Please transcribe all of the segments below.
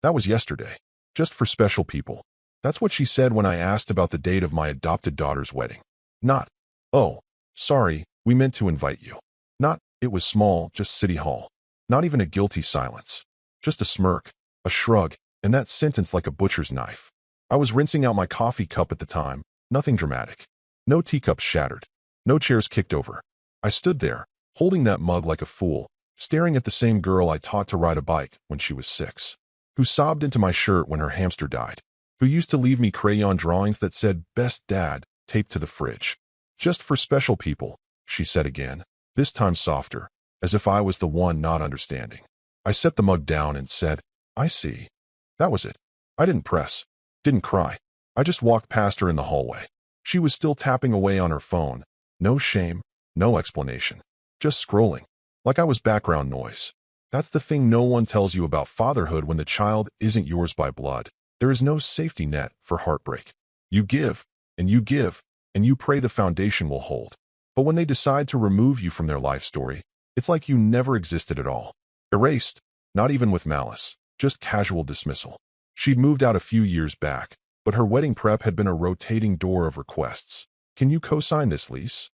That was yesterday. Just for special people. That's what she said when I asked about the date of my adopted daughter's wedding. Not, oh, sorry, we meant to invite you. Not, it was small, just City Hall. Not even a guilty silence. Just a smirk, a shrug, and that sentence like a butcher's knife. I was rinsing out my coffee cup at the time, nothing dramatic. No teacups shattered. No chairs kicked over. I stood there, holding that mug like a fool, staring at the same girl I taught to ride a bike when she was 6. Who sobbed into my shirt when her hamster died. Who used to leave me crayon drawings that said, "Best Dad," taped to the fridge. Just for special people, she said again, this time softer, as if I was the one not understanding. I set the mug down and said, "I see." That was it. I didn't press. Didn't cry. I just walked past her in the hallway. She was still tapping away on her phone. No shame, no explanation. Just scrolling. Like I was background noise. That's the thing no one tells you about fatherhood when the child isn't yours by blood. There is no safety net for heartbreak. You give, and you give, and you pray the foundation will hold. But when they decide to remove you from their life story, it's like you never existed at all. Erased, not even with malice, just casual dismissal. She'd moved out a few years back, but her wedding prep had been a rotating door of requests. Can you co-sign this lease?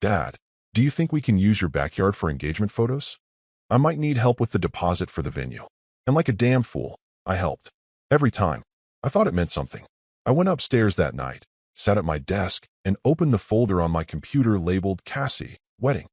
Dad, do you think we can use your backyard for engagement photos? I might need help with the deposit for the venue. And like a damn fool, I helped. Every time. I thought it meant something. I went upstairs that night, sat at my desk, and opened the folder on my computer labeled Cassie, Wedding.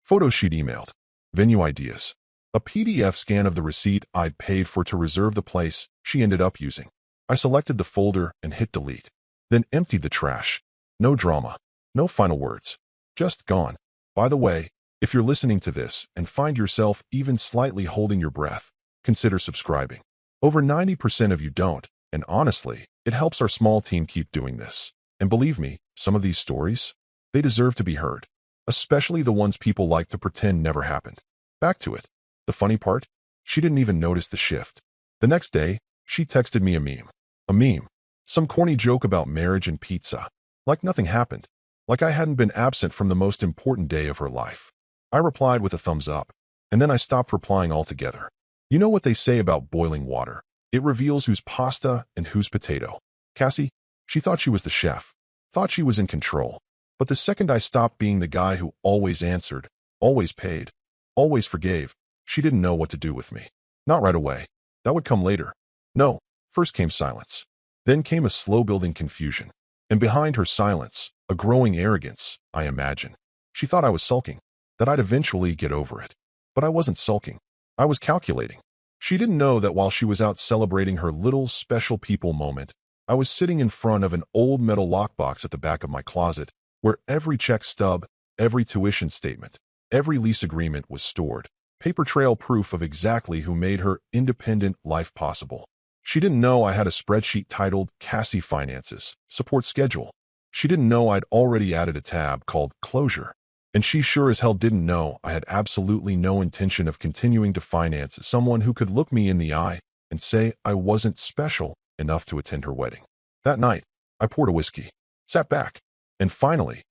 Photos she'd emailed. Venue ideas. A PDF scan of the receipt I'd paid for to reserve the place she ended up using. I selected the folder and hit delete. Then emptied the trash. No drama. No final words. Just gone. By the way, if you're listening to this and find yourself even slightly holding your breath, consider subscribing. Over 90% of you don't, and honestly, it helps our small team keep doing this. And believe me, some of these stories, they deserve to be heard. Especially the ones people like to pretend never happened. Back to it. The funny part? She didn't even notice the shift. The next day, she texted me a meme. A meme. Some corny joke about marriage and pizza. Like nothing happened. Like I hadn't been absent from the most important day of her life. I replied with a thumbs up, and then I stopped replying altogether. You know what they say about boiling water? It reveals who's pasta and who's potato. Cassie, she thought she was the chef, thought she was in control. But the second I stopped being the guy who always answered, always paid, always forgave, she didn't know what to do with me. Not right away. That would come later. No, first came silence. Then came a slow-building confusion. And behind her silence, a growing arrogance, I imagine. She thought I was sulking, that I'd eventually get over it. But I wasn't sulking. I was calculating. She didn't know that while she was out celebrating her little special people moment, I was sitting in front of an old metal lockbox at the back of my closet, where every check stub, every tuition statement, every lease agreement was stored. Paper trail proof of exactly who made her independent life possible. She didn't know I had a spreadsheet titled Cassie Finances, Support Schedule. She didn't know I'd already added a tab called Closure. And she sure as hell didn't know I had absolutely no intention of continuing to finance someone who could look me in the eye and say I wasn't special enough to attend her wedding. That night, I poured a whiskey, sat back, and finally,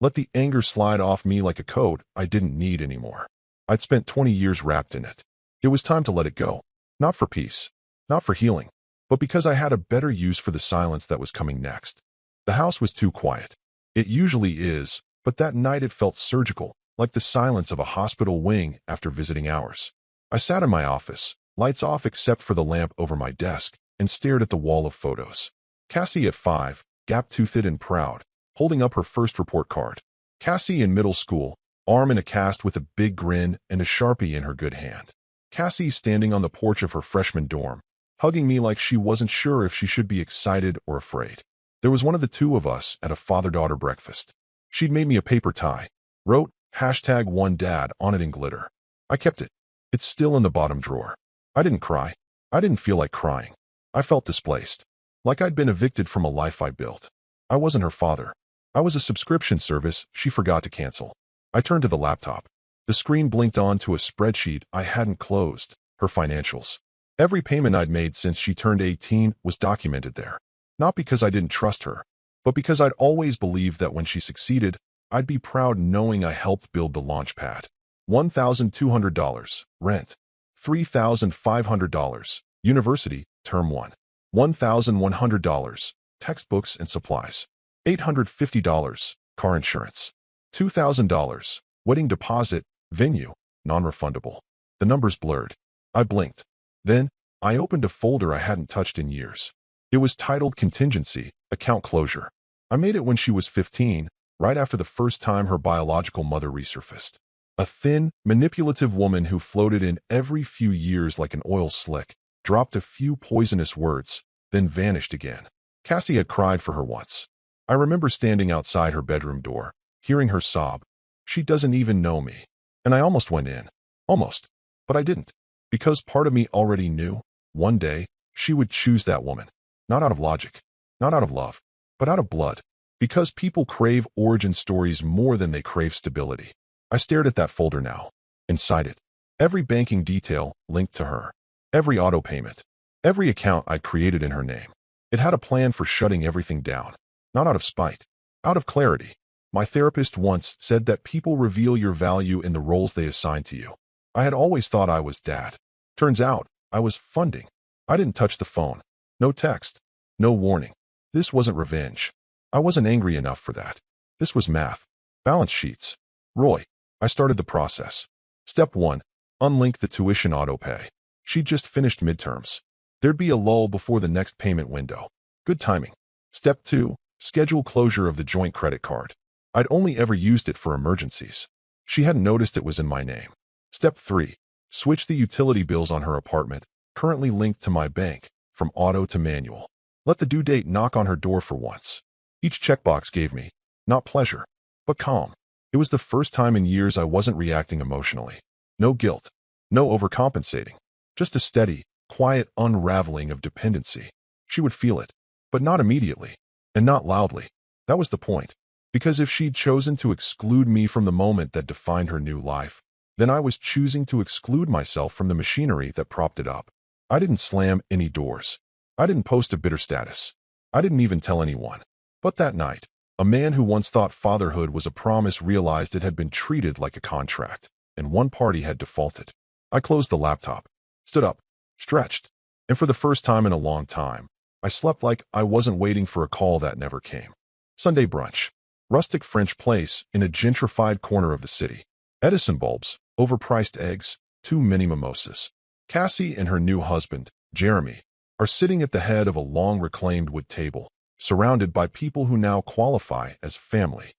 let the anger slide off me like a coat I didn't need anymore. I'd spent 20 years wrapped in it. It was time to let it go. Not for peace, not for healing, but because I had a better use for the silence that was coming next. The house was too quiet. It usually is, but that night it felt surgical, like the silence of a hospital wing after visiting hours. I sat in my office, lights off except for the lamp over my desk, and stared at the wall of photos. Cassie at 5, gap-toothed and proud, holding up her first report card. Cassie in middle school, arm in a cast with a big grin and a Sharpie in her good hand. Cassie standing on the porch of her freshman dorm, hugging me like she wasn't sure if she should be excited or afraid. There was one of the two of us at a father-daughter breakfast. She'd made me a paper tie, wrote #OneDad on it in glitter. I kept it. It's still in the bottom drawer. I didn't cry. I didn't feel like crying. I felt displaced, like I'd been evicted from a life I built. I wasn't her father. I was a subscription service she forgot to cancel. I turned to the laptop. The screen blinked on to a spreadsheet I hadn't closed, her financials. Every payment I'd made since she turned 18 was documented there. Not because I didn't trust her, but because I'd always believed that when she succeeded, I'd be proud knowing I helped build the launch pad. $1,200, rent. $3,500, University, Term 1. $1,100. Textbooks and supplies. $850. Car insurance. $2,000. Wedding deposit. Venue. Non-refundable. The numbers blurred. I blinked. Then, I opened a folder I hadn't touched in years. It was titled Contingency, Account Closure. I made it when she was 15, right after the first time her biological mother resurfaced. A thin, manipulative woman who floated in every few years like an oil slick, dropped a few poisonous words, then vanished again. Cassie had cried for her once. I remember standing outside her bedroom door, hearing her sob. She doesn't even know me. And I almost went in. Almost. But I didn't. Because part of me already knew, one day, she would choose that woman. Not out of logic. Not out of love. But out of blood. Because people crave origin stories more than they crave stability. I stared at that folder now. Inside it. Every banking detail linked to her. Every auto payment. Every account I'd created in her name. It had a plan for shutting everything down. Not out of spite. Out of clarity. My therapist once said that people reveal your value in the roles they assign to you. I had always thought I was dad. Turns out, I was funding. I didn't touch the phone. No text. No warning. This wasn't revenge. I wasn't angry enough for that. This was math. Balance sheets. Roy. I started the process. Step 1. Unlink the tuition autopay. She'd just finished midterms. There'd be a lull before the next payment window. Good timing. Step 2. Schedule closure of the joint credit card. I'd only ever used it for emergencies. She hadn't noticed it was in my name. Step 3. Switch the utility bills on her apartment, currently linked to my bank, from auto to manual. Let the due date knock on her door for once. Each checkbox gave me, not pleasure, but calm. It was the first time in years I wasn't reacting emotionally. No guilt. No overcompensating. Just a steady, quiet unraveling of dependency. She would feel it, but not immediately, and not loudly. That was the point. Because if she'd chosen to exclude me from the moment that defined her new life, then I was choosing to exclude myself from the machinery that propped it up. I didn't slam any doors. I didn't post a bitter status. I didn't even tell anyone. But that night, a man who once thought fatherhood was a promise realized it had been treated like a contract, and one party had defaulted. I closed the laptop, stood up, stretched, and for the first time in a long time, I slept like I wasn't waiting for a call that never came. Sunday brunch. Rustic French place in a gentrified corner of the city. Edison bulbs, overpriced eggs, too many mimosas. Cassie and her new husband, Jeremy, are sitting at the head of a long reclaimed wood table, surrounded by people who now qualify as family.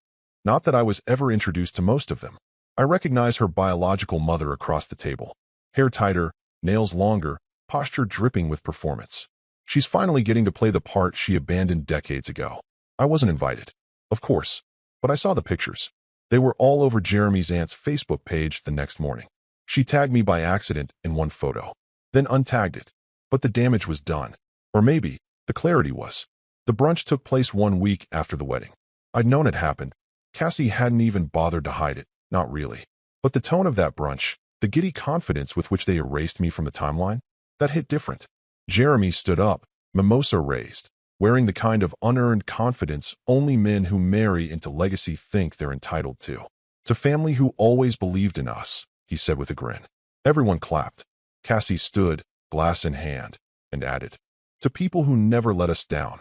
Not that I was ever introduced to most of them. I recognize her biological mother across the table. Hair tighter, nails longer, posture dripping with performance. She's finally getting to play the part she abandoned decades ago. I wasn't invited. Of course. But I saw the pictures. They were all over Jeremy's aunt's Facebook page the next morning. She tagged me by accident in one photo, then untagged it. But the damage was done. Or maybe, the clarity was. The brunch took place 1 week after the wedding. I'd known it happened. Cassie hadn't even bothered to hide it. Not really. But the tone of that brunch, the giddy confidence with which they erased me from the timeline, that hit different. Jeremy stood up, mimosa raised, wearing the kind of unearned confidence only men who marry into legacy think they're entitled to. To family who always believed in us, he said with a grin. Everyone clapped. Cassie stood, glass in hand, and added, to people who never let us down.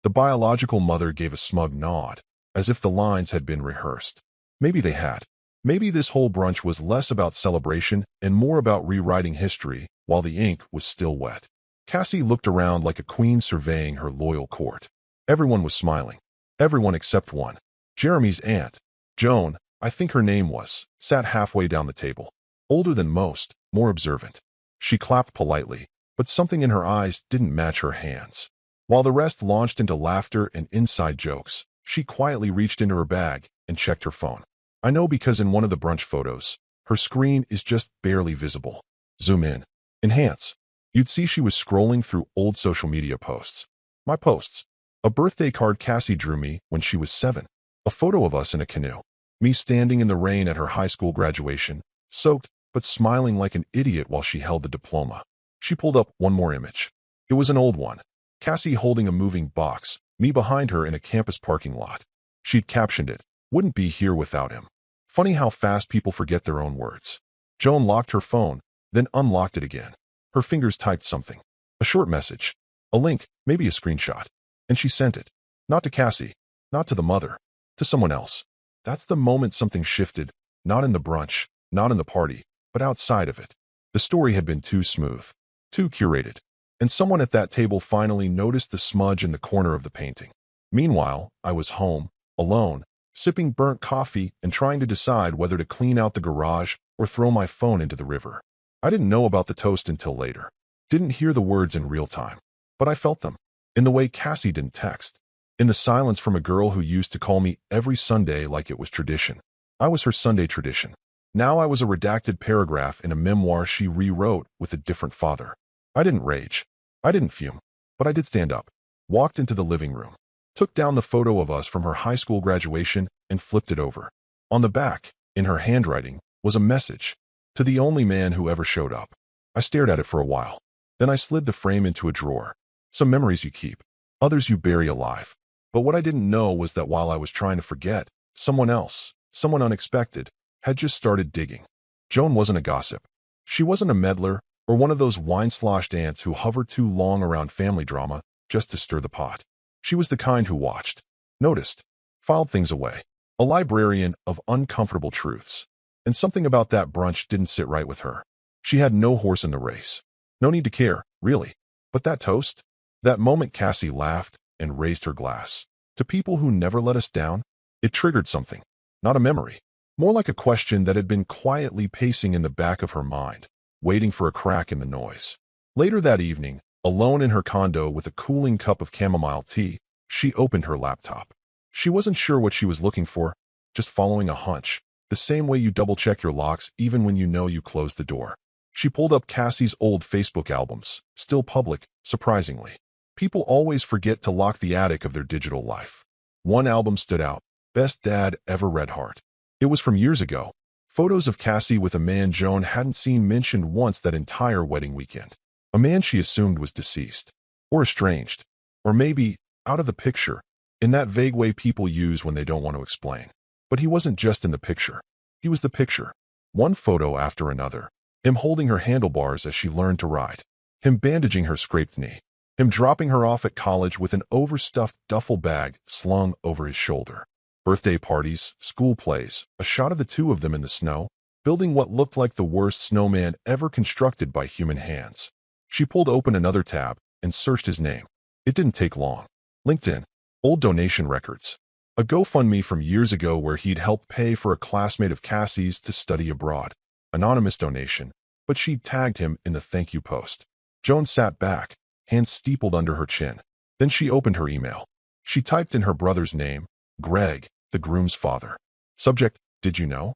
The biological mother gave a smug nod, as if the lines had been rehearsed. Maybe they had. Maybe this whole brunch was less about celebration and more about rewriting history while the ink was still wet. Cassie looked around like a queen surveying her loyal court. Everyone was smiling. Everyone except one. Jeremy's aunt, Joan, I think her name was, sat halfway down the table. Older than most, more observant. She clapped politely, but something in her eyes didn't match her hands. While the rest launched into laughter and inside jokes, she quietly reached into her bag and checked her phone. I know because in one of the brunch photos, her screen is just barely visible. Zoom in. Enhance. You'd see she was scrolling through old social media posts. My posts. A birthday card Cassie drew me when she was 7. A photo of us in a canoe. Me standing in the rain at her high school graduation, soaked but smiling like an idiot while she held the diploma. She pulled up one more image. It was an old one. Cassie holding a moving box, me behind her in a campus parking lot. She'd captioned it, "Wouldn't be here without him." Funny how fast people forget their own words. Joan locked her phone, then unlocked it again. Her fingers typed something. A short message. A link, maybe a screenshot. And she sent it. Not to Cassie. Not to the mother. To someone else. That's the moment something shifted. Not in the brunch. Not in the party. But outside of it. The story had been too smooth. Too curated. And someone at that table finally noticed the smudge in the corner of the painting. Meanwhile, I was home, alone, sipping burnt coffee and trying to decide whether to clean out the garage or throw my phone into the river. I didn't know about the toast until later. Didn't hear the words in real time. But I felt them. In the way Cassie didn't text. In the silence from a girl who used to call me every Sunday like it was tradition. I was her Sunday tradition. Now I was a redacted paragraph in a memoir she rewrote with a different father. I didn't rage. I didn't fume. But I did stand up. Walked into the living room. Took down the photo of us from her high school graduation and flipped it over. On the back, in her handwriting, was a message. To the only man who ever showed up. I stared at it for a while. Then I slid the frame into a drawer. Some memories you keep. Others you bury alive. But what I didn't know was that while I was trying to forget, someone else, someone unexpected, had just started digging. Joan wasn't a gossip. She wasn't a meddler or one of those wine-sloshed ants who hover too long around family drama just to stir the pot. She was the kind who watched, noticed, filed things away. A librarian of uncomfortable truths. And something about that brunch didn't sit right with her. She had no horse in the race. No need to care, really. But that toast? That moment Cassie laughed and raised her glass. To people who never let us down, it triggered something. Not a memory. More like a question that had been quietly pacing in the back of her mind, waiting for a crack in the noise. Later that evening, alone in her condo with a cooling cup of chamomile tea, she opened her laptop. She wasn't sure what she was looking for, just following a hunch, the same way you double-check your locks even when you know you closed the door. She pulled up Cassie's old Facebook albums, still public, surprisingly. People always forget to lock the attic of their digital life. One album stood out, Best Dad Ever Red Heart. It was from years ago. Photos of Cassie with a man Joan hadn't seen mentioned once that entire wedding weekend. A man she assumed was deceased. Or estranged. Or maybe, out of the picture, in that vague way people use when they don't want to explain. But he wasn't just in the picture. He was the picture. One photo after another. Him holding her handlebars as she learned to ride. Him bandaging her scraped knee. Him dropping her off at college with an overstuffed duffel bag slung over his shoulder. Birthday parties, school plays, a shot of the two of them in the snow, building what looked like the worst snowman ever constructed by human hands. She pulled open another tab and searched his name. It didn't take long. LinkedIn. Old donation records. A GoFundMe from years ago where he'd helped pay for a classmate of Cassie's to study abroad. Anonymous donation, but she'd tagged him in the thank you post. Joan sat back, hands steepled under her chin. Then she opened her email. She typed in her brother's name, Greg, the groom's father. Subject, did you know?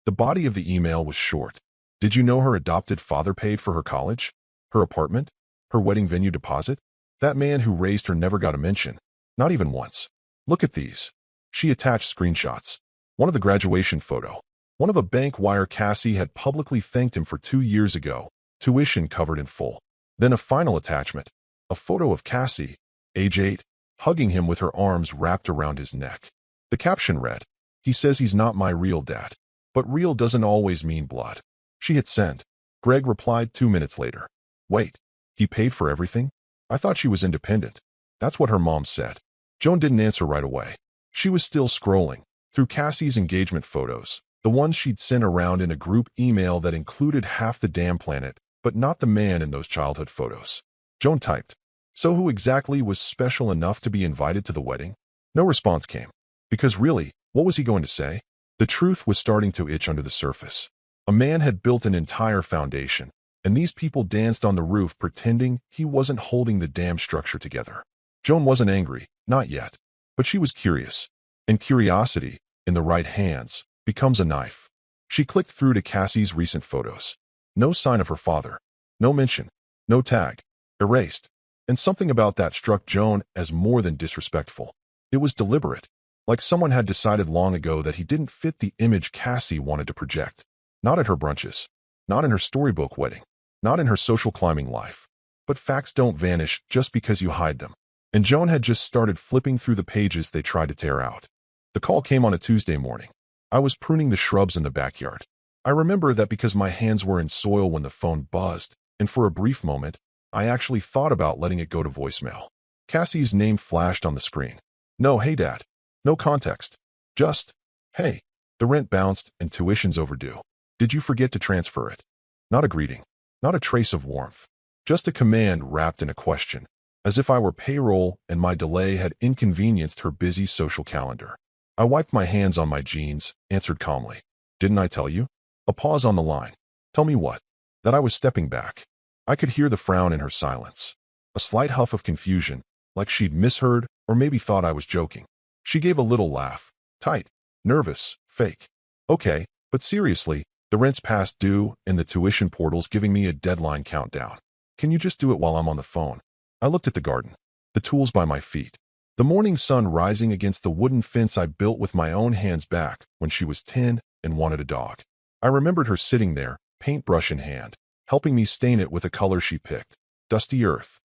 The body of the email was short. Did you know her adopted father paid for her college? Her apartment? Her wedding venue deposit? That man who raised her never got a mention. Not even once. Look at these. She attached screenshots. One of the graduation photo. One of a bank wire Cassie had publicly thanked him for 2 years ago, tuition covered in full. Then a final attachment. A photo of Cassie, age 8, hugging him with her arms wrapped around his neck. The caption read, "He says he's not my real dad. But real doesn't always mean blood." She hit send. Greg replied 2 minutes later. Wait, he paid for everything? I thought she was independent. That's what her mom said. Joan didn't answer right away. She was still scrolling through Cassie's engagement photos, the ones she'd sent around in a group email that included half the damn planet, but not the man in those childhood photos. Joan typed, "So who exactly was special enough to be invited to the wedding?" No response came. Because really, what was he going to say? The truth was starting to itch under the surface. A man had built an entire foundation, and these people danced on the roof pretending he wasn't holding the damn structure together. Joan wasn't angry, not yet, but she was curious. And curiosity, in the right hands, becomes a knife. She clicked through to Cassie's recent photos. No sign of her father. No mention. No tag. Erased. And something about that struck Joan as more than disrespectful. It was deliberate. Like someone had decided long ago that he didn't fit the image Cassie wanted to project. Not at her brunches. Not in her storybook wedding. Not in her social climbing life. But facts don't vanish just because you hide them. And Joan had just started flipping through the pages they tried to tear out. The call came on a Tuesday morning. I was pruning the shrubs in the backyard. I remember that because my hands were in soil when the phone buzzed, and for a brief moment, I actually thought about letting it go to voicemail. Cassie's name flashed on the screen. No, hey Dad. No context. Just, hey, the rent bounced and tuition's overdue. Did you forget to transfer it? Not a greeting. Not a trace of warmth. Just a command wrapped in a question, as if I were payroll and my delay had inconvenienced her busy social calendar. I wiped my hands on my jeans, answered calmly. Didn't I tell you? A pause on the line. Tell me what? That I was stepping back. I could hear the frown in her silence. A slight huff of confusion, like she'd misheard or maybe thought I was joking. She gave a little laugh. Tight. Nervous. Fake. Okay, but seriously, the rent's past due and the tuition portal's giving me a deadline countdown. Can you just do it while I'm on the phone? I looked at the garden. The tools by my feet. The morning sun rising against the wooden fence I built with my own hands back when she was 10 and wanted a dog. I remembered her sitting there, paintbrush in hand, helping me stain it with a color she picked. Dusty earth.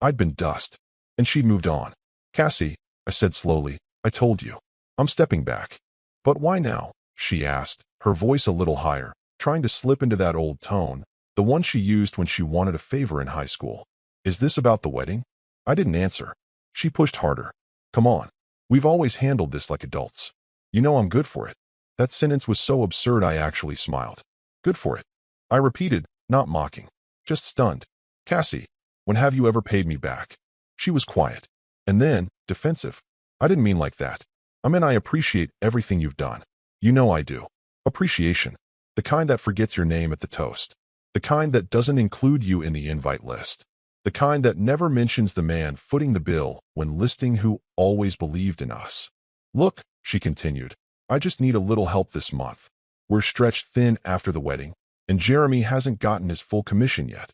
I'd been dust. And she'd moved on. Cassie, I said slowly, I told you. I'm stepping back. But why now? She asked, her voice a little higher, trying to slip into that old tone, the one she used when she wanted a favor in high school. Is this about the wedding? I didn't answer. She pushed harder. Come on. We've always handled this like adults. You know I'm good for it. That sentence was so absurd I actually smiled. Good for it. I repeated, not mocking. Just stunned. Cassie, when have you ever paid me back? She was quiet. And then, defensive. I didn't mean like that. I mean I appreciate everything you've done. You know I do. Appreciation. The kind that forgets your name at the toast. The kind that doesn't include you in the invite list. The kind that never mentions the man footing the bill when listing who always believed in us. Look, she continued, I just need a little help this month. We're stretched thin after the wedding, and Jeremy hasn't gotten his full commission yet.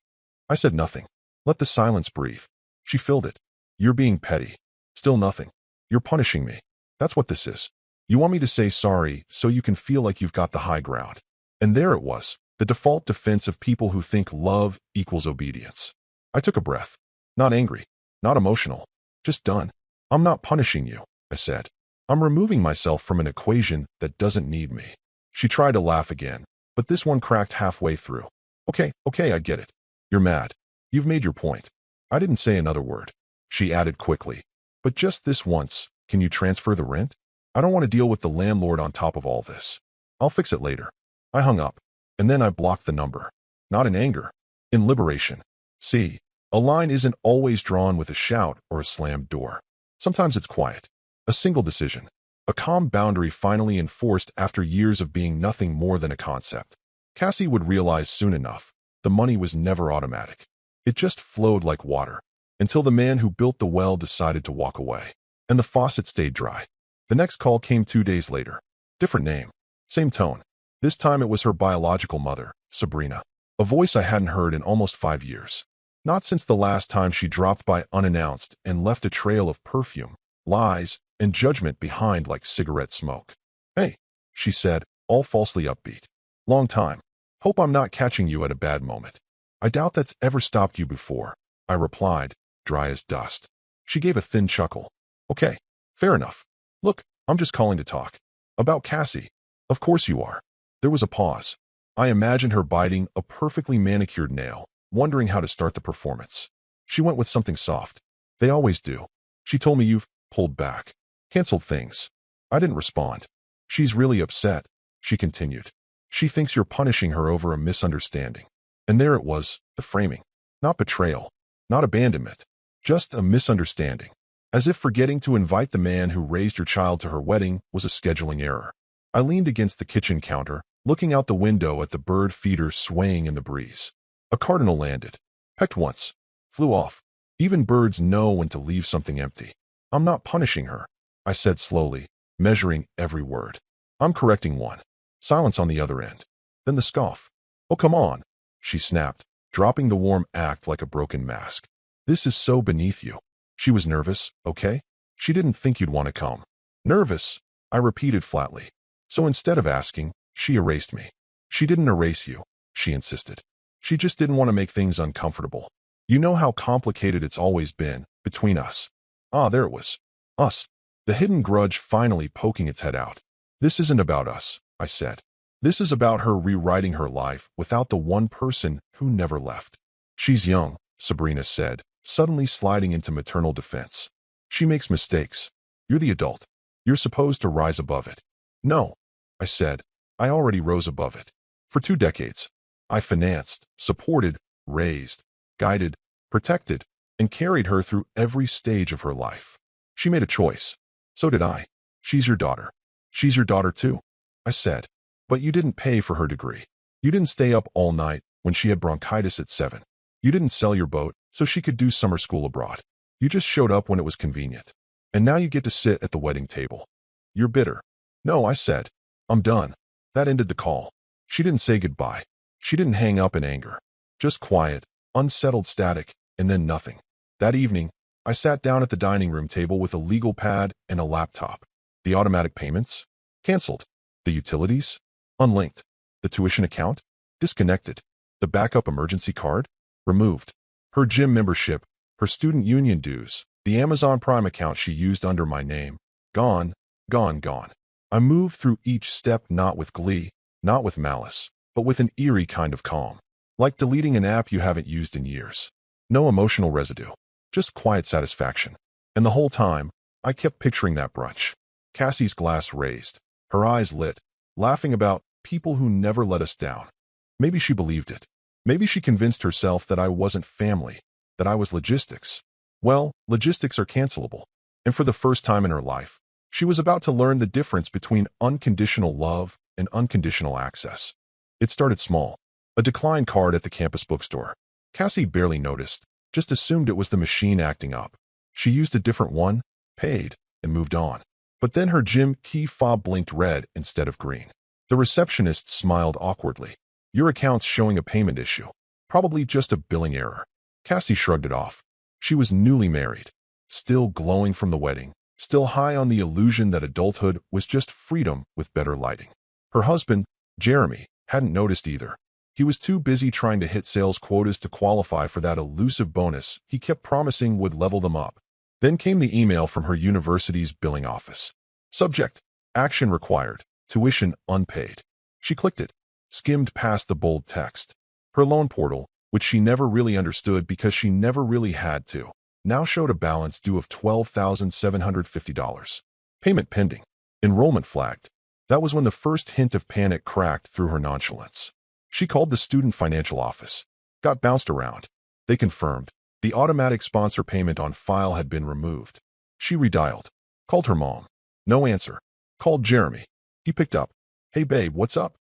I said nothing. Let the silence breathe. She filled it. You're being petty. Still nothing. You're punishing me. That's what this is. You want me to say sorry so you can feel like you've got the high ground. And there it was, the default defense of people who think love equals obedience. I took a breath. Not angry. Not emotional. Just done. I'm not punishing you, I said. I'm removing myself from an equation that doesn't need me. She tried to laugh again, but this one cracked halfway through. Okay, I get it. You're mad. You've made your point. I didn't say another word. She added quickly. But just this once, can you transfer the rent? I don't want to deal with the landlord on top of all this. I'll fix it later. I hung up, and then I blocked the number. Not in anger. In liberation. See, a line isn't always drawn with a shout or a slammed door. Sometimes it's quiet. A single decision. A calm boundary finally enforced after years of being nothing more than a concept. Cassie would realize soon enough, the money was never automatic. It just flowed like water, until the man who built the well decided to walk away. And the faucet stayed dry. The next call came 2 days later. Different name. Same tone. This time it was her biological mother, Sabrina. A voice I hadn't heard in almost 5 years. Not since the last time she dropped by unannounced and left a trail of perfume, lies, and judgment behind like cigarette smoke. Hey, she said, all falsely upbeat. Long time. Hope I'm not catching you at a bad moment. I doubt that's ever stopped you before, I replied, dry as dust. She gave a thin chuckle. Okay, fair enough. Look, I'm just calling to talk. About Cassie. Of course you are. There was a pause. I imagined her biting a perfectly manicured nail, wondering how to start the performance. She went with something soft. They always do. She told me you've pulled back. Canceled things. I didn't respond. She's really upset, she continued. She thinks you're punishing her over a misunderstanding. And there it was, the framing. Not betrayal. Not abandonment. Just a misunderstanding. As if forgetting to invite the man who raised your child to her wedding was a scheduling error. I leaned against the kitchen counter, looking out the window at the bird feeder swaying in the breeze. A cardinal landed. Pecked once. Flew off. Even birds know when to leave something empty. I'm not punishing her, I said slowly, measuring every word. I'm correcting one. Silence on the other end. Then the scoff. Oh, come on, she snapped, dropping the warm act like a broken mask. This is so beneath you. She was nervous, okay? She didn't think you'd want to come. Nervous, I repeated flatly. So instead of asking, she erased me. She didn't erase you, she insisted. She just didn't want to make things uncomfortable. You know how complicated it's always been, between us. Ah, there it was. Us. The hidden grudge finally poking its head out. This isn't about us, I said. This is about her rewriting her life without the one person who never left. She's young, Sabrina said, suddenly sliding into maternal defense. She makes mistakes. You're the adult. You're supposed to rise above it. No, I said. I already rose above it. For 2 decades, I financed, supported, raised, guided, protected, and carried her through every stage of her life. She made a choice. So did I. She's your daughter. She's your daughter too, I said. But you didn't pay for her degree. You didn't stay up all night when she had bronchitis at 7. You didn't sell your boat so she could do summer school abroad. You just showed up when it was convenient. And now you get to sit at the wedding table. You're bitter. No, I said. I'm done. That ended the call. She didn't say goodbye. She didn't hang up in anger. Just quiet, unsettled static, and then nothing. That evening, I sat down at the dining room table with a legal pad and a laptop. The automatic payments? Canceled. The utilities? Unlinked. The tuition account? Disconnected. The backup emergency card? Removed. Her gym membership, her student union dues, the Amazon Prime account she used under my name. Gone, gone, gone. I moved through each step not with glee, not with malice, but with an eerie kind of calm. Like deleting an app you haven't used in years. No emotional residue. Just quiet satisfaction. And the whole time, I kept picturing that brunch. Cassie's glass raised, her eyes lit, laughing about people who never let us down. Maybe she believed it. Maybe she convinced herself that I wasn't family, that I was logistics. Well, logistics are cancelable. And for the first time in her life, she was about to learn the difference between unconditional love and unconditional access. It started small. A decline card at the campus bookstore. Cassie barely noticed, just assumed it was the machine acting up. She used a different one, paid, and moved on. But then her gym key fob blinked red instead of green. The receptionist smiled awkwardly. Your account's showing a payment issue. Probably just a billing error. Cassie shrugged it off. She was newly married, still glowing from the wedding, still high on the illusion that adulthood was just freedom with better lighting. Her husband, Jeremy, hadn't noticed either. He was too busy trying to hit sales quotas to qualify for that elusive bonus he kept promising would level them up. Then came the email from her university's billing office. Subject: action required, tuition unpaid. She clicked it, skimmed past the bold text. Her loan portal, which she never really understood because she never really had to, now showed a balance due of $12,750. Payment pending. Enrollment flagged. That was when the first hint of panic cracked through her nonchalance. She called the student financial office. Got bounced around. They confirmed. The automatic sponsor payment on file had been removed. She redialed. Called her mom. No answer. Called Jeremy. He picked up. Hey babe, what's up?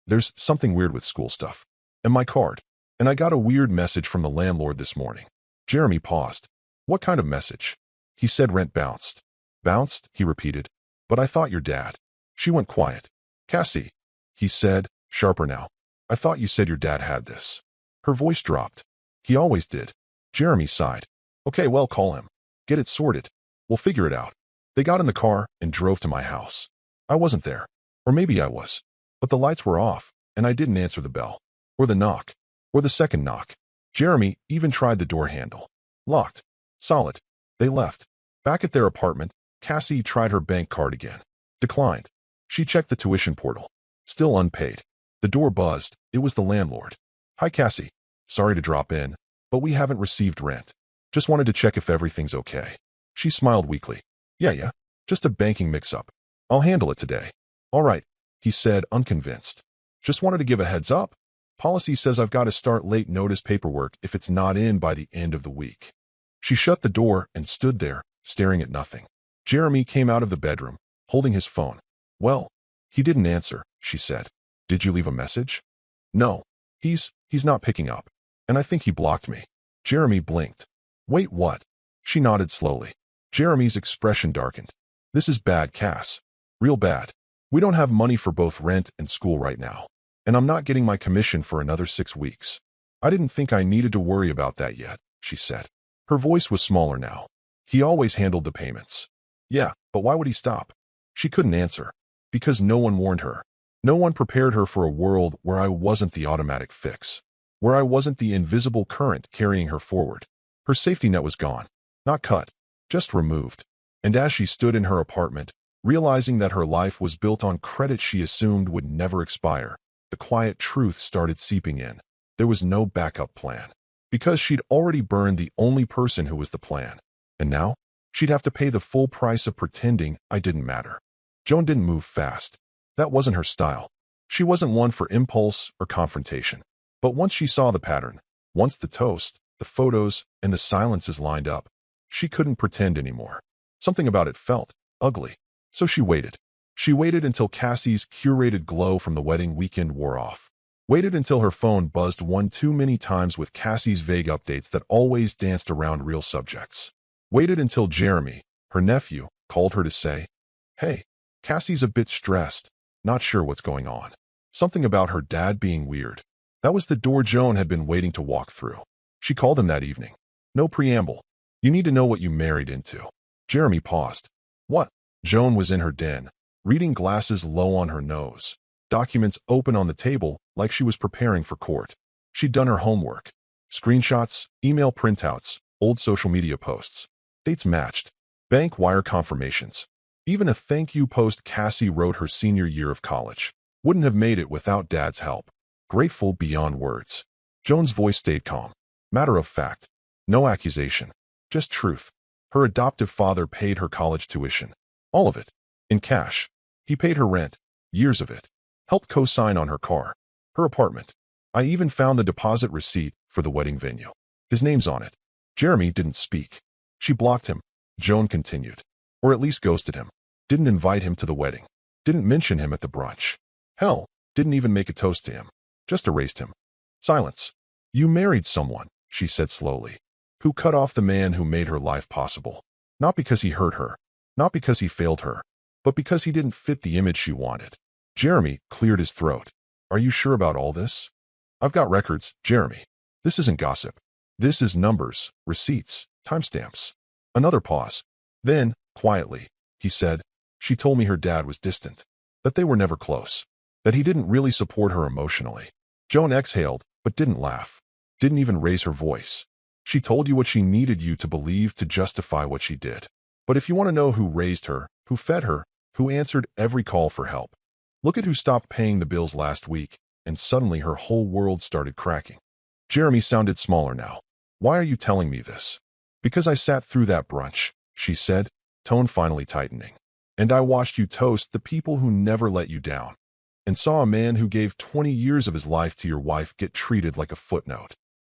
There's something weird with school stuff. And my card. And I got a weird message from the landlord this morning. Jeremy paused. What kind of message? He said rent bounced. Bounced? He repeated. But I thought your dad. She went quiet. Cassie, he said, sharper now. I thought you said your dad had this. Her voice dropped. He always did. Jeremy sighed. Okay, well, call him. Get it sorted. We'll figure it out. They got in the car and drove to my house. I wasn't there. Or maybe I was. But the lights were off, and I didn't answer the bell. Or the knock. Or the second knock. Jeremy even tried the door handle. Locked. Solid. They left. Back at their apartment, Cassie tried her bank card again. Declined. She checked the tuition portal. Still unpaid. The door buzzed. It was the landlord. Hi, Cassie. Sorry to drop in, but we haven't received rent. Just wanted to check if everything's okay. She smiled weakly. Yeah. Just a banking mix-up. I'll handle it today. All right, he said, unconvinced. Just wanted to give a heads up. Policy says I've got to start late notice paperwork if it's not in by the end of the week. She shut the door and stood there, staring at nothing. Jeremy came out of the bedroom, holding his phone. Well, he didn't answer, she said. Did you leave a message? No. He's not picking up. And I think he blocked me. Jeremy blinked. Wait, what? She nodded slowly. Jeremy's expression darkened. This is bad, Cass. Real bad. We don't have money for both rent and school right now. And I'm not getting my commission for another 6 weeks. I didn't think I needed to worry about that yet, she said. Her voice was smaller now. He always handled the payments. Yeah, but why would he stop? She couldn't answer. Because no one warned her. No one prepared her for a world where I wasn't the automatic fix. Where I wasn't the invisible current carrying her forward. Her safety net was gone. Not cut. Just removed. And as she stood in her apartment, realizing that her life was built on credit she assumed would never expire, the quiet truth started seeping in. There was no backup plan. because she'd already burned the only person who was the plan. And now, she'd have to pay the full price of pretending I didn't matter. Joan didn't move fast. That wasn't her style. She wasn't one for impulse or confrontation. But once she saw the pattern, once the toast, the photos, and the silences lined up, she couldn't pretend anymore. Something about it felt ugly. So she waited. She waited until Cassie's curated glow from the wedding weekend wore off. Waited until her phone buzzed one too many times with Cassie's vague updates that always danced around real subjects. Waited until Jeremy, her nephew, called her to say, "Hey, Cassie's a bit stressed, not sure what's going on." Something about her dad being weird. That was the door Joan had been waiting to walk through. She called him that evening. No preamble. "You need to know what you married into." Jeremy paused. "What?" Joan was in her den, reading glasses low on her nose. Documents open on the table like she was preparing for court. She'd done her homework. Screenshots, email printouts, old social media posts. Dates matched. Bank wire confirmations. Even a thank you post Cassie wrote her senior year of college. Wouldn't have made it without Dad's help. Grateful beyond words. Joan's voice stayed calm. Matter of fact. No accusation. Just truth. Her adoptive father paid her college tuition. All of it. In cash. He paid her rent. Years of it. Helped co-sign on her car. Her apartment. I even found the deposit receipt for the wedding venue. His name's on it. Jeremy didn't speak. She blocked him. Joan continued. Or at least ghosted him. Didn't invite him to the wedding. Didn't mention him at the brunch. Hell, didn't even make a toast to him. Just erased him. Silence. "You married someone," she said slowly, "who cut off the man who made her life possible. Not because he hurt her. Not because he failed her. But because he didn't fit the image she wanted." Jeremy cleared his throat. "Are you sure about all this?" "I've got records, Jeremy. This isn't gossip. This is numbers, receipts, timestamps." Another pause. Then, quietly, he said, "She told me her dad was distant. That they were never close. That he didn't really support her emotionally." Joan exhaled, but didn't laugh. Didn't even raise her voice. "She told you what she needed you to believe to justify what she did. But if you want to know who raised her, who fed her, who answered every call for help, look at who stopped paying the bills last week," and suddenly her whole world started cracking. Jeremy sounded smaller now. "Why are you telling me this?" "Because I sat through that brunch," she said, tone finally tightening. "And I watched you toast the people who never let you down. And saw a man who gave 20 years of his life to your wife get treated like a footnote."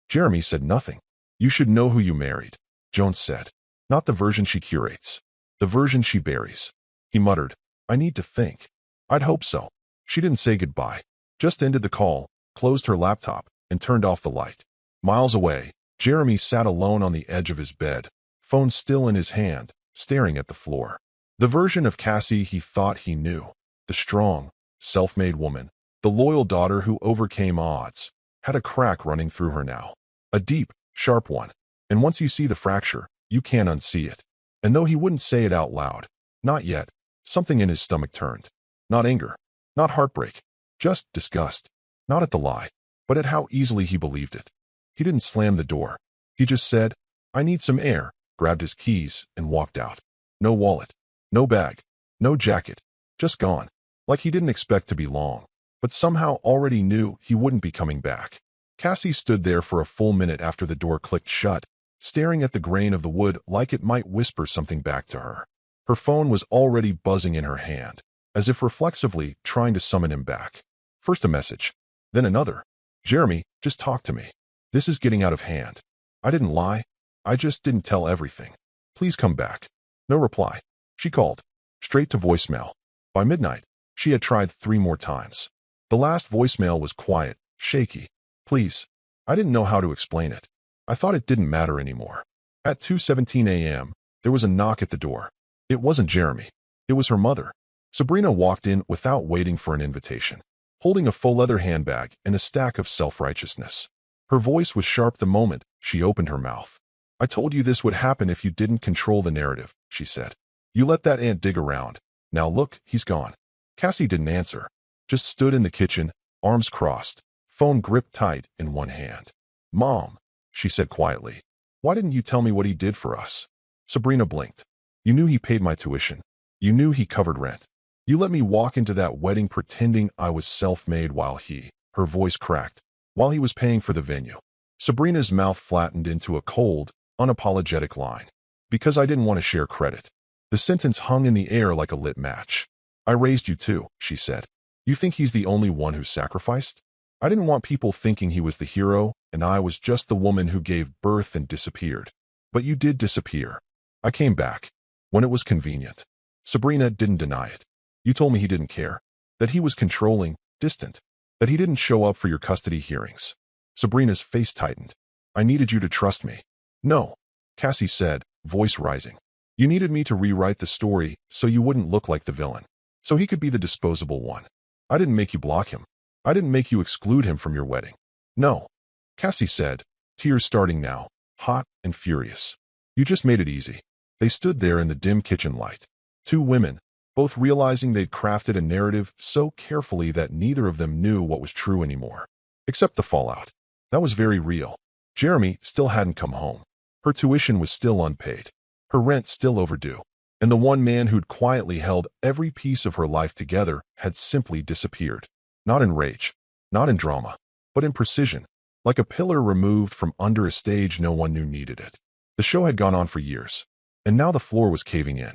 Jeremy said nothing. "You should know who you married," Joan said. "Not the version she curates. The version she buries." He muttered, "I need to think." "I'd hope so." She didn't say goodbye. Just ended the call, closed her laptop, and turned off the light. Miles away, Jeremy sat alone on the edge of his bed, phone still in his hand, staring at the floor. The version of Cassie he thought he knew. The strong, self-made woman, the loyal daughter who overcame odds, had a crack running through her now. A deep, sharp one. And once you see the fracture, you can't unsee it. And though he wouldn't say it out loud, not yet, something in his stomach turned. Not anger, not heartbreak, just disgust. Not at the lie, but at how easily he believed it. He didn't slam the door. He just said, "I need some air," grabbed his keys, and walked out. No wallet, no bag, no jacket, just gone. Like he didn't expect to be long, but somehow already knew he wouldn't be coming back. Cassie stood there for a full minute after the door clicked shut, staring at the grain of the wood like it might whisper something back to her. Her phone was already buzzing in her hand, as if reflexively trying to summon him back. First a message, then another. "Jeremy, just talk to me. This is getting out of hand. I didn't lie. I just didn't tell everything. Please come back." No reply. She called. Straight to voicemail. By midnight, she had tried 3 more times. The last voicemail was quiet, shaky. "Please." I didn't know how to explain it. I thought it didn't matter anymore. At 2:17 a.m., there was a knock at the door. It wasn't Jeremy. It was her mother. Sabrina walked in without waiting for an invitation, holding a full leather handbag and a stack of self-righteousness. Her voice was sharp the moment she opened her mouth. "I told you this would happen if you didn't control the narrative," she said. "You let that ant dig around. Now look, he's gone." Cassie didn't answer, just stood in the kitchen, arms crossed, phone gripped tight in one hand. "Mom," she said quietly, "why didn't you tell me what he did for us?" Sabrina blinked. "You knew he paid my tuition. You knew he covered rent. You let me walk into that wedding pretending I was self-made while he," her voice cracked, "while he was paying for the venue." Sabrina's mouth flattened into a cold, unapologetic line. Because I didn't want to share credit. The sentence hung in the air like a lit match. I raised you too, she said. You think he's the only one who sacrificed? I didn't want people thinking he was the hero, and I was just the woman who gave birth and disappeared. But you did disappear. I came back. When it was convenient. Sabrina didn't deny it. You told me he didn't care. That he was controlling, distant. That he didn't show up for your custody hearings. Sabrina's face tightened. I needed you to trust me. No, Cassie said, voice rising. You needed me to rewrite the story so you wouldn't look like the villain. So he could be the disposable one. I didn't make you block him. I didn't make you exclude him from your wedding. No, Cassie said, tears starting now, hot and furious. You just made it easy. They stood there in the dim kitchen light. Two women, both realizing they'd crafted a narrative so carefully that neither of them knew what was true anymore. Except the fallout. That was very real. Jeremy still hadn't come home. Her tuition was still unpaid. Her rent still overdue. And the one man who'd quietly held every piece of her life together had simply disappeared. Not in rage, not in drama, but in precision, like a pillar removed from under a stage no one knew needed it. The show had gone on for years, and now the floor was caving in.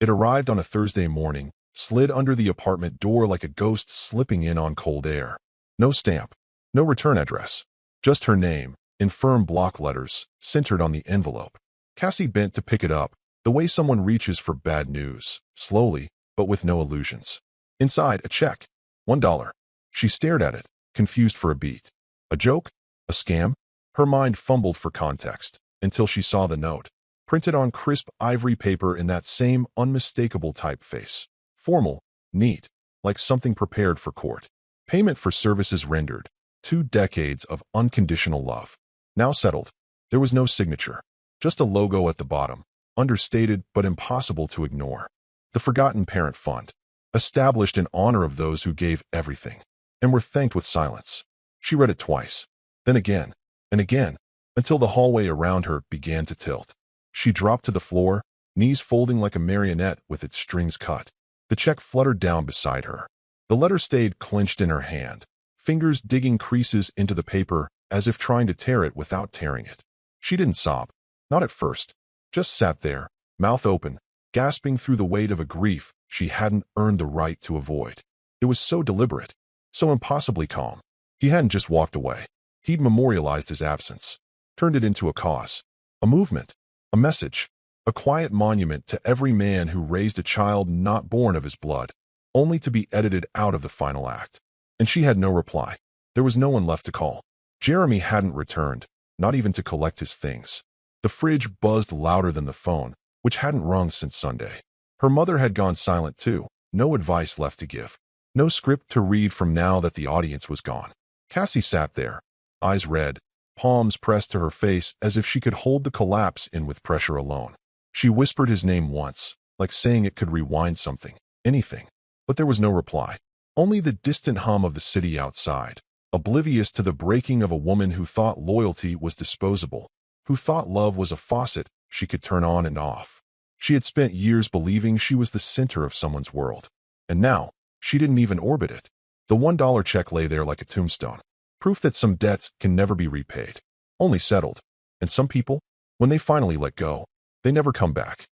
It arrived on a Thursday morning, slid under the apartment door like a ghost slipping in on cold air. No stamp, no return address, just her name, in firm block letters, centered on the envelope. Cassie bent to pick it up, the way someone reaches for bad news, slowly, but with no illusions. Inside, a check. $1. She stared at it, confused for a beat. A joke? A scam? Her mind fumbled for context, until she saw the note, printed on crisp ivory paper in that same unmistakable typeface. Formal, neat, like something prepared for court. Payment for services rendered. 2 decades of unconditional love. Now settled. There was no signature, just a logo at the bottom, understated but impossible to ignore. The Forgotten Parent Fund, established in honor of those who gave everything, and were thanked with silence. She read it twice, then again, and again, until the hallway around her began to tilt. She dropped to the floor, knees folding like a marionette with its strings cut. The check fluttered down beside her. The letter stayed clenched in her hand, fingers digging creases into the paper as if trying to tear it without tearing it. She didn't sob, not at first, just sat there, mouth open, gasping through the weight of a grief she hadn't earned the right to avoid. It was so deliberate, so impossibly calm. He hadn't just walked away. He'd memorialized his absence, turned it into a cause, a movement, a message, a quiet monument to every man who raised a child not born of his blood, only to be edited out of the final act. And she had no reply. There was no one left to call. Jeremy hadn't returned, not even to collect his things. The fridge buzzed louder than the phone, which hadn't rung since Sunday. Her mother had gone silent too, no advice left to give. No script to read from now that the audience was gone. Cassie sat there, eyes red, palms pressed to her face as if she could hold the collapse in with pressure alone. She whispered his name once, like saying it could rewind something, anything. But there was no reply. Only the distant hum of the city outside, oblivious to the breaking of a woman who thought loyalty was disposable, who thought love was a faucet she could turn on and off. She had spent years believing she was the center of someone's world. And now, she didn't even orbit it. The $1 check lay there like a tombstone. Proof that some debts can never be repaid. Only settled. And some people, when they finally let go, they never come back.